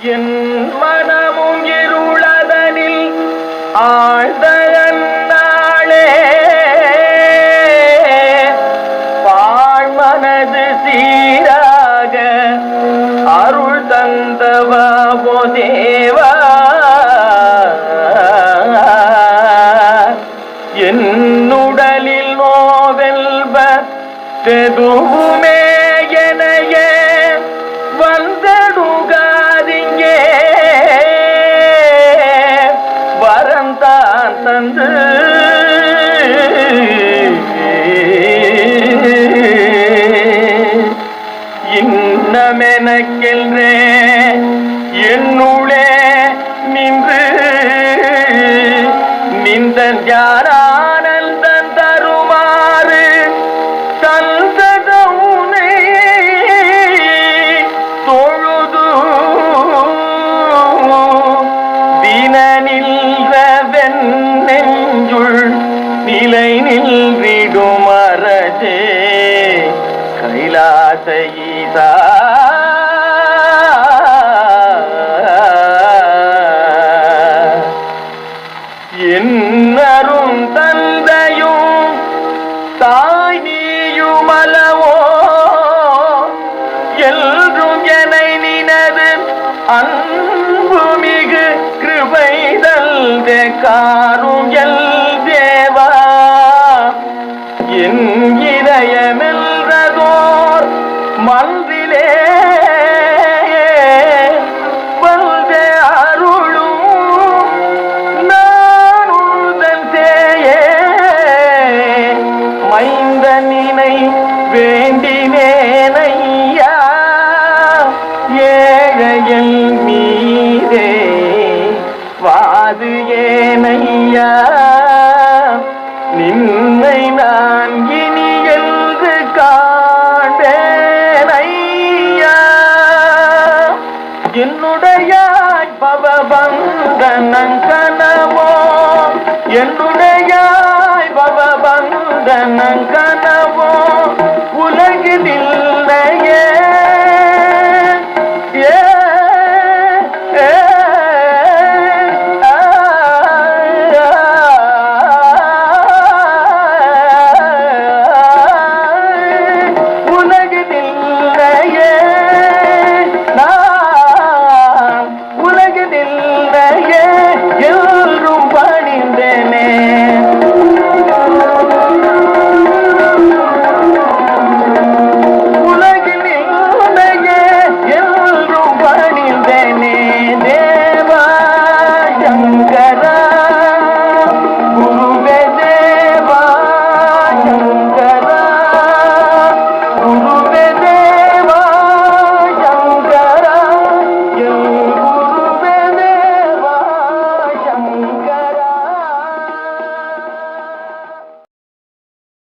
என் மனமும் இருளதனில் ஆழ்ந்த நாளே பாழ்மனது சீராக அருள் தந்தவா தேவா என்னுடலில் நோவெல்ப தெதுவுமே எனைய வந்தடுகாதிங்கே வரம் தான் தந்து இன்னமெனக்கென்றே என்னுளே நின்று நிந்தன் யாரானந்தன் தருமாறு தந்ததவுனை தொழுது தின நின்ற வெண்ணெஞ்சுள் நிலை நின்றிடும் அரசே கைலாச ஈசா என்னரும் தந்தையும் தாய் நீயுமலவோ எல்லும் எனை நினது அன்பு மிகு கிருபைதல் காரும் எல் தேவா என் இதயமெல்றதோர் மன்றிலே வல்தே அருளும் நானுதன் சேயே மைந்த நினை வேண்டினேனையா ஏழையல் மீதே வாது ஏனையா நின்னை நான் இனி என்று காண்பேனையா என்னுடையாய் பவபந்தனங்கனமோ என்னுடையாய் பவபந்தனங்கன